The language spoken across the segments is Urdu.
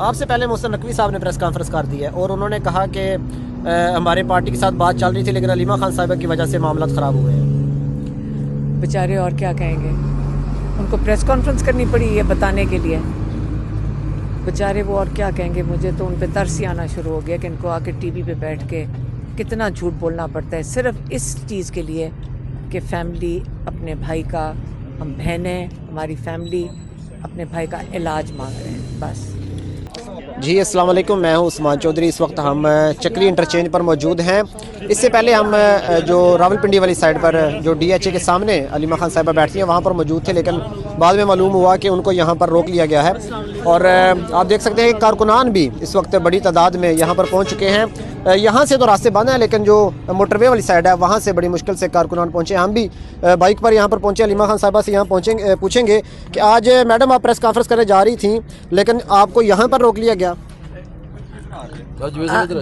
آپ سے پہلے محسن نقوی صاحب نے پریس کانفرنس کر دی ہے اور انہوں نے کہا کہ ہمارے پارٹی کے ساتھ بات چل رہی تھی لیکن علیمہ خان صاحبہ کی وجہ سے معاملات خراب ہوئے ہیں. بیچارے اور کیا کہیں گے، ان کو پریس کانفرنس کرنی پڑی یہ بتانے کے لیے. بیچارے وہ اور کیا کہیں گے. مجھے تو ان پہ ترس ہی آنا شروع ہو گیا کہ ان کو آ کے ٹی وی پہ بیٹھ کے کتنا جھوٹ بولنا پڑتا ہے صرف اس چیز کے لیے کہ فیملی اپنے بھائی کا، ہم بہنیں، ہماری فیملی اپنے بھائی کا علاج مانگ رہے ہیں بس. جی السلام علیکم، میں ہوں عثمان چودھری. اس وقت ہم چکری انٹرچینج پر موجود ہیں. اس سے پہلے ہم جو راولپنڈی والی سائڈ پر جو ڈی ایچ اے کے سامنے علیمہ خان صاحبہ بیٹھتی ہیں وہاں پر موجود تھے، لیکن بعد میں معلوم ہوا کہ ان کو یہاں پر روک لیا گیا ہے. اور آپ دیکھ سکتے ہیں کہ کارکنان بھی اس وقت بڑی تعداد میں یہاں پر پہنچ چکے ہیں. یہاں سے تو راستے بند ہیں لیکن جو موٹر وے والی سائڈ ہے وہاں سے بڑی مشکل سے کارکنان پہنچے. ہم بھی بائک پر یہاں پر پہنچے. علیمہ خان صاحبہ سے یہاں پوچھیں گے کہ آج میڈم آپ پریس کانفرنس کرنے جا رہی تھیں لیکن آپ کو یہاں پر روک لیا گیا.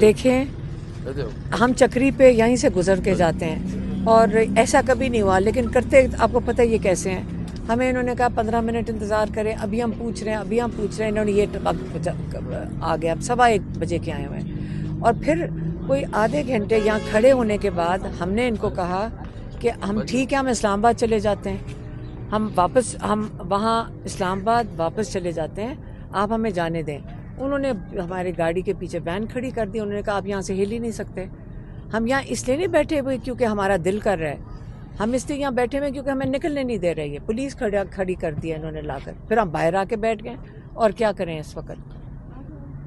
دیکھیں، ہم چکری پہ یہیں سے گزر کے جاتے ہیں اور ایسا کبھی نہیں ہوا، لیکن کرتے آپ کو پتہ یہ کیسے ہیں. ہمیں انہوں نے کہا 15 منٹ انتظار کریں، ابھی ہم پوچھ رہے ہیں. انہوں نے یہ وقت آ گیا، اب 1:15 بجے کے آئے ہوئے ہیں. اور پھر کوئی آدھے گھنٹے یہاں کھڑے ہونے کے بعد ہم نے ان کو کہا کہ ہم ٹھیک ہے، ہم اسلام آباد چلے جاتے ہیں، ہم وہاں اسلام آباد واپس چلے جاتے ہیں، آپ ہمیں جانے دیں. انہوں نے ہماری گاڑی کے پیچھے وین کھڑی کر دی. انہوں نے کہا آپ یہاں سے ہل ہی نہیں سکتے. ہم یہاں اس لیے نہیں بیٹھے ہوئے کیونکہ ہمارا دل کر رہا ہے، ہم اس لیے یہاں بیٹھے ہوئے کیونکہ ہمیں نکلنے نہیں دے رہی ہے. پولیس کھڑی کر دی ہے انہوں نے لا کر. پھر ہم باہر آ کے بیٹھ گئے اور کیا کریں اس وقت.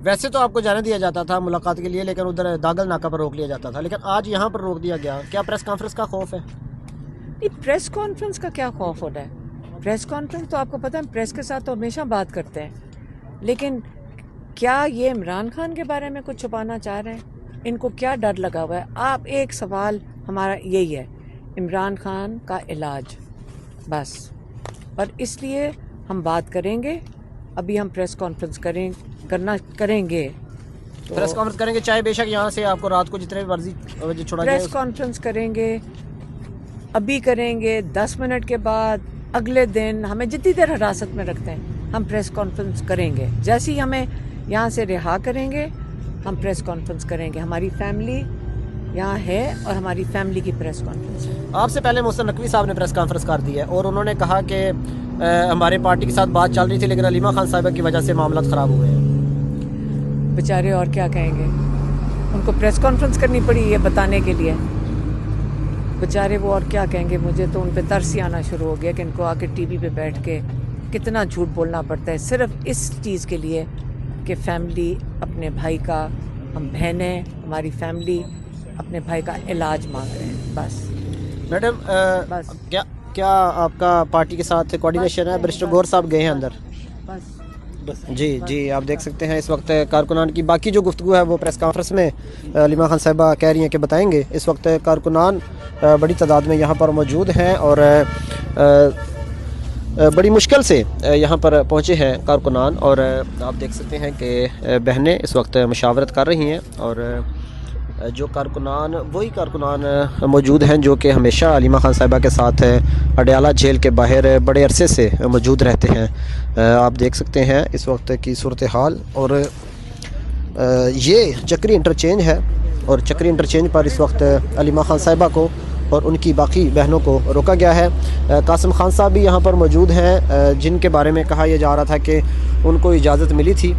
ویسے تو آپ کو جانے دیا جاتا تھا ملاقات کے لیے لیکن ادھر داگل ناکہ پر روک لیا جاتا تھا، لیکن آج یہاں پر روک دیا گیا. کیا پریس کانفرنس کا خوف ہے؟ نہیں، پریس کانفرنس کا کیا خوف ہوتا ہے. پریس کانفرنس تو آپ کو پتہ ہے پریس کے ساتھ تو ہمیشہ بات کرتے ہیں، لیکن کیا یہ عمران خان کے بارے میں کچھ چھپانا چاہ رہے ہیں؟ ان کو کیا ڈر لگا ہوا ہے؟ آپ ایک سوال ہمارا یہی ہے، عمران خان کا علاج بس. اور اس لیے ہم بات کریں گے. ابھی ہم پریس کانفرنس کریں گے. پریس کانفرنس کریں گے چاہے بے شک یہاں سے آپ کو رات کو جتنے مرضی چھوڑا جائے. پریس کانفرنس کریں گے، ابھی کریں گے، 10 منٹ کے بعد، اگلے دن، ہمیں جتنی دیر حراست میں رکھتے ہیں ہم پریس کانفرنس کریں گے. جیسے ہی ہمیں یہاں سے رہا کریں گے ہم پریس کانفرنس کریں گے. ہماری فیملی یہاں ہے اور ہماری فیملی کی پریس کانفرنس ہے. آپ سے پہلے محسن نقوی صاحب نے پریس کانفرنس کر دی ہے اور انہوں نے کہا کہ ہمارے پارٹی کے ساتھ بات چل رہی تھی لیکن علیمہ خان صاحبہ کی وجہ سے معاملات خراب ہوئے ہیں. بیچارے اور کیا کہیں گے، ان کو پریس کانفرنس کرنی پڑی یہ بتانے کے لیے. بیچارے وہ اور کیا کہیں گے. مجھے تو ان پہ ترس ہی آنا شروع ہو گیا کہ ان کو آ کے ٹی وی پہ بیٹھ کے کتنا جھوٹ بولنا پڑتا ہے صرف اس چیز کے لیے کہ فیملی اپنے بھائی کا، ہم بہنیں، ہماری فیملی اپنے بھائی کا علاج مانگ رہے ہیں بس. میڈم کیا آپ کا پارٹی کے ساتھ کوارڈینیشن ہے؟ برسٹر گور صاحب گئے ہیں اندر. جی آپ دیکھ سکتے ہیں اس وقت کارکنان کی باقی جو گفتگو ہے وہ پریس کانفرنس میں علیمہ خان صاحبہ کہہ رہی ہیں کہ بتائیں گے. اس وقت کارکنان بڑی تعداد میں یہاں پر موجود ہیں اور بڑی مشکل سے یہاں پر پہنچے ہیں کارکنان. اور آپ دیکھ سکتے ہیں کہ بہنیں اس وقت مشاورت کر رہی ہیں اور جو کارکنان وہی کارکنان موجود ہیں جو کہ ہمیشہ علیمہ خان صاحبہ کے ساتھ اڈیالہ جیل کے باہر بڑے عرصے سے موجود رہتے ہیں. آپ دیکھ سکتے ہیں اس وقت کی صورتحال. اور یہ چکری انٹرچینج ہے اور چکری انٹرچینج پر اس وقت علیمہ خان صاحبہ کو اور ان کی باقی بہنوں کو روکا گیا ہے. قاسم خان صاحب بھی یہاں پر موجود ہیں جن کے بارے میں کہا یہ جا رہا تھا کہ ان کو اجازت ملی تھی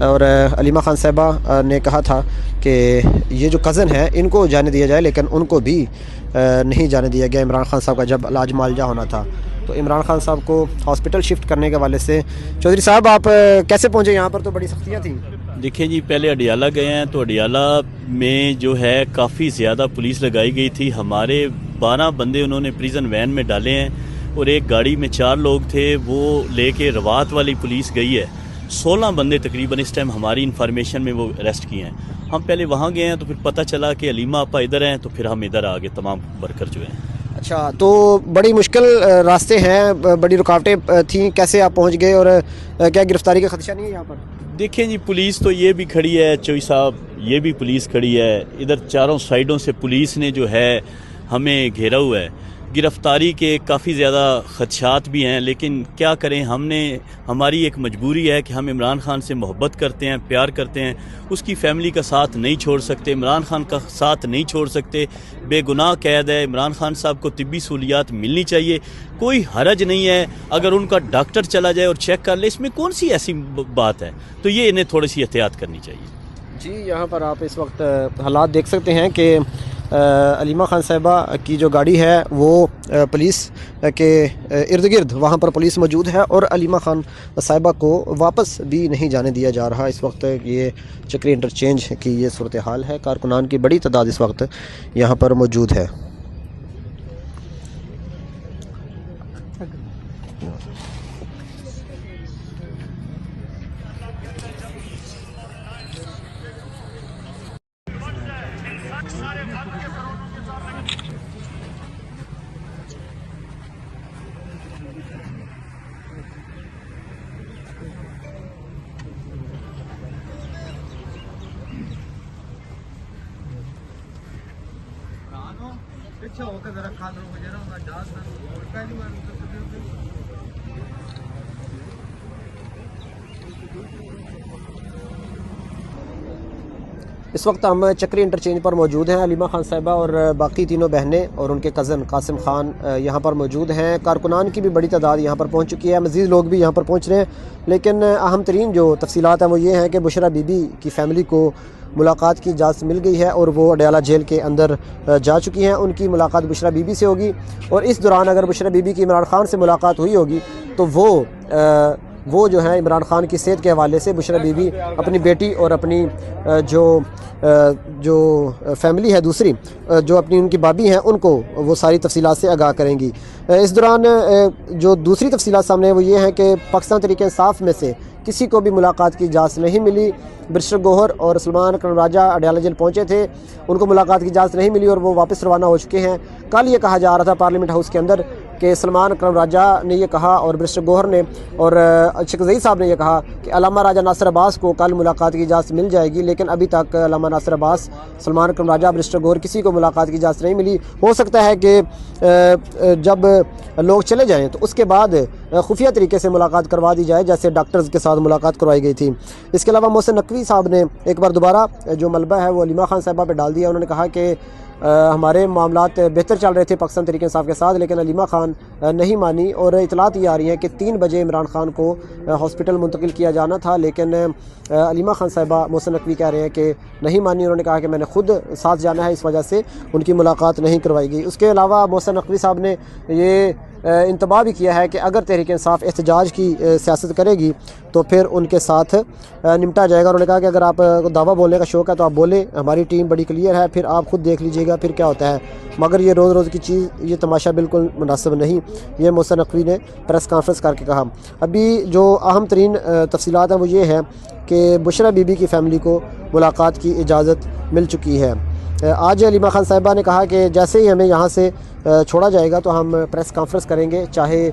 اور علیمہ خان صاحبہ نے کہا تھا کہ یہ جو کزن ہے ان کو جانے دیا جائے لیکن ان کو بھی نہیں جانے دیا گیا. عمران خان صاحب کا جب علاج معالجہ ہونا تھا تو عمران خان صاحب کو ہاسپٹل شفٹ کرنے کے حوالے سے چودھری صاحب آپ کیسے پہنچے یہاں پر؟ تو بڑی سختیاں تھیں. دیکھیں جی، پہلے اڈیالہ گئے ہیں تو اڈیالہ میں جو ہے کافی زیادہ پولیس لگائی گئی تھی. ہمارے 12 بندے انہوں نے پریزن وین میں ڈالے ہیں اور ایک گاڑی میں 4 لوگ تھے وہ لے کے روات والی پولیس گئی ہے. 16 بندے تقریباً اس ٹائم ہماری انفارمیشن میں وہ اریسٹ کیے ہیں. ہم پہلے وہاں گئے ہیں تو پھر پتہ چلا کہ علیمہ آپا ادھر ہیں تو پھر ہم ادھر آ گئے تمام ورکر جو ہیں. اچھا، تو بڑی مشکل راستے ہیں، بڑی رکاوٹیں تھیں، کیسے آپ پہنچ گئے اور کیا گرفتاری کا خدشہ نہیں ہے یہاں پر؟ دیکھیں جی، پولیس تو یہ بھی کھڑی ہے، چوئی صاحب یہ بھی پولیس کھڑی ہے، ادھر چاروں سائیڈوں سے پولیس نے جو ہے ہمیں گھیرا ہوا ہے. گرفتاری کے کافی زیادہ خدشات بھی ہیں، لیکن کیا کریں، ہماری ایک مجبوری ہے کہ ہم عمران خان سے محبت کرتے ہیں، پیار کرتے ہیں، اس کی فیملی کا ساتھ نہیں چھوڑ سکتے، عمران خان کا ساتھ نہیں چھوڑ سکتے۔ بے گناہ قید ہے، عمران خان صاحب کو طبی سہولیات ملنی چاہیے، کوئی حرج نہیں ہے اگر ان کا ڈاکٹر چلا جائے اور چیک کر لے، اس میں کون سی ایسی بات ہے؟ تو یہ انہیں تھوڑی سی احتیاط کرنی چاہیے۔ جی یہاں پر آپ اس وقت حالات دیکھ سکتے ہیں کہ علیمہ خان صاحبہ کی جو گاڑی ہے وہ پولیس کے ارد گرد وہاں پر پولیس موجود ہے، اور علیمہ خان صاحبہ کو واپس بھی نہیں جانے دیا جا رہا۔ اس وقت یہ چکری انٹرچینج کی یہ صورتحال ہے، کارکنان کی بڑی تعداد اس وقت یہاں پر موجود ہے۔ اس وقت ہم چکری انٹرچینج پر موجود ہیں۔ علیمہ خان صاحبہ اور باقی تینوں بہنیں اور ان کے کزن قاسم خان یہاں پر موجود ہیں۔ کارکنان کی بھی بڑی تعداد یہاں پر پہنچ چکی ہے، مزید لوگ بھی یہاں پر پہنچ رہے ہیں، لیکن اہم ترین جو تفصیلات ہیں وہ یہ ہیں کہ بشرا بی بی کی فیملی کو ملاقات کی اجازت مل گئی ہے اور وہ اڈیالہ جیل کے اندر جا چکی ہیں۔ ان کی ملاقات بشرا بی بی سے ہوگی، اور اس دوران اگر بشرا بی بی کی عمران خان سے ملاقات ہوئی ہوگی تو وہ جو ہے عمران خان کی صحت کے حوالے سے بشرا بی بی اپنی بیٹی اور اپنی جو فیملی ہے دوسری، جو اپنی ان کی بابی ہیں، ان کو وہ ساری تفصیلات سے آگاہ کریں گی۔ اس دوران جو دوسری تفصیلات سامنے وہ یہ ہیں کہ پاکستان تحریک انصاف میں سے کسی کو بھی ملاقات کی اجازت نہیں ملی۔ برشر گوہر اور سلمان اکرم راجہ اڈیالہ جیل پہنچے تھے، ان کو ملاقات کی اجازت نہیں ملی اور وہ واپس روانہ ہو چکے ہیں۔ کل یہ کہا جا رہا تھا پارلیمنٹ ہاؤس کے اندر کہ سلمان اکرم راجہ نے یہ کہا اور برشر گوہر نے اور شکزئی صاحب نے یہ کہا کہ علامہ راجہ ناصر عباس کو کل ملاقات کی اجازت مل جائے گی، لیکن ابھی تک علامہ ناصر عباس، سلمان اکرم راجہ، برشر گوہر کسی کو ملاقات کی اجازت نہیں ملی۔ ہو سکتا ہے کہ جب لوگ چلے جائیں تو اس کے بعد خفیہ طریقے سے ملاقات کروا دی جائے، جیسے ڈاکٹرز کے ساتھ ملاقات کروائی گئی تھی۔ اس کے علاوہ محسن نقوی صاحب نے ایک بار دوبارہ جو ملبہ ہے وہ علیمہ خان صاحبہ پہ ڈال دیا۔ انہوں نے کہا کہ ہمارے معاملات بہتر چل رہے تھے پاکستان تحریک انصاف کے ساتھ، لیکن علیمہ خان نہیں مانی، اور اطلاعات یہ آ رہی ہیں کہ 3 بجے عمران خان کو ہاسپٹل منتقل کیا جانا تھا، لیکن علیمہ خان صاحبہ محسن نقوی کہہ رہے ہیں کہ نہیں مانی۔ انہوں نے کہا کہ میں نے خود ساتھ جانا ہے، اس وجہ سے ان کی ملاقات نہیں کروائی گئی۔ اس کے علاوہ محسن نقوی صاحب نے یہ انتباہ بھی کیا ہے کہ اگر تحریک انصاف احتجاج کی سیاست کرے گی تو پھر ان کے ساتھ نمٹا جائے گا۔ انہوں نے کہا کہ اگر آپ کو دعویٰ بولنے کا شوق ہے تو آپ بولیں، ہماری ٹیم بڑی کلیئر ہے، پھر آپ خود دیکھ لیجئے گا پھر کیا ہوتا ہے، مگر یہ روز روز کی چیز، یہ تماشا بالکل مناسب نہیں، یہ محسن نقوی نے پریس کانفرنس کر کے کہا۔ ابھی جو اہم ترین تفصیلات ہیں وہ یہ ہے کہ بشرا بی بی کی فیملی کو ملاقات کی اجازت مل چکی ہے۔ آج علیمہ خان صاحبہ نے کہا کہ جیسے ہی ہمیں یہاں سے چھوڑا جائے گا تو ہم پریس کانفرنس کریں گے، چاہے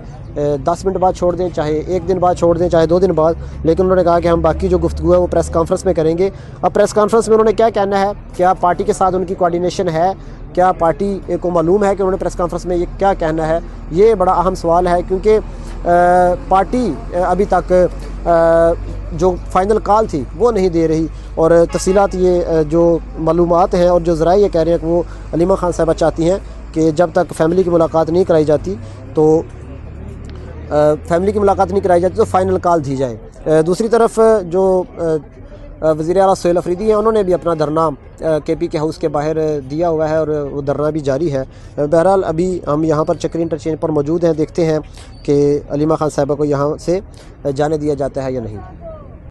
10 منٹ بعد چھوڑ دیں، چاہے 1 دن بعد چھوڑ دیں، چاہے 2 دن بعد، لیکن انہوں نے کہا کہ ہم باقی جو گفتگو ہے وہ پریس کانفرنس میں کریں گے۔ اب پریس کانفرنس میں انہوں نے کیا کہنا ہے، کیا پارٹی کے ساتھ ان کی کوارڈینیشن ہے، کیا پارٹی کو معلوم ہے کہ انہوں نے پریس کانفرنس میں یہ کیا کہنا ہے، یہ بڑا اہم سوال ہے، کیونکہ پارٹی ابھی تک جو فائنل کال تھی وہ نہیں دے رہی، اور تفصیلات یہ جو معلومات ہیں اور جو ذرائع یہ کہہ رہے ہیں کہ وہ علیمہ خان صاحبہ چاہتی ہیں کہ جب تک فیملی کی ملاقات نہیں کرائی جاتی تو فائنل کال دی جائے۔ دوسری طرف جو وزیر اعلیٰ سہیل افریدی ہیں، انہوں نے بھی اپنا دھرنا کے پی کے ہاؤس کے باہر دیا ہوا ہے اور وہ دھرنا بھی جاری ہے۔ بہرحال ابھی ہم یہاں پر چکری انٹرچینج پر موجود ہیں، دیکھتے ہیں کہ علیمہ خان صاحبہ کو یہاں سے جانے دیا جاتا ہے یا نہیں۔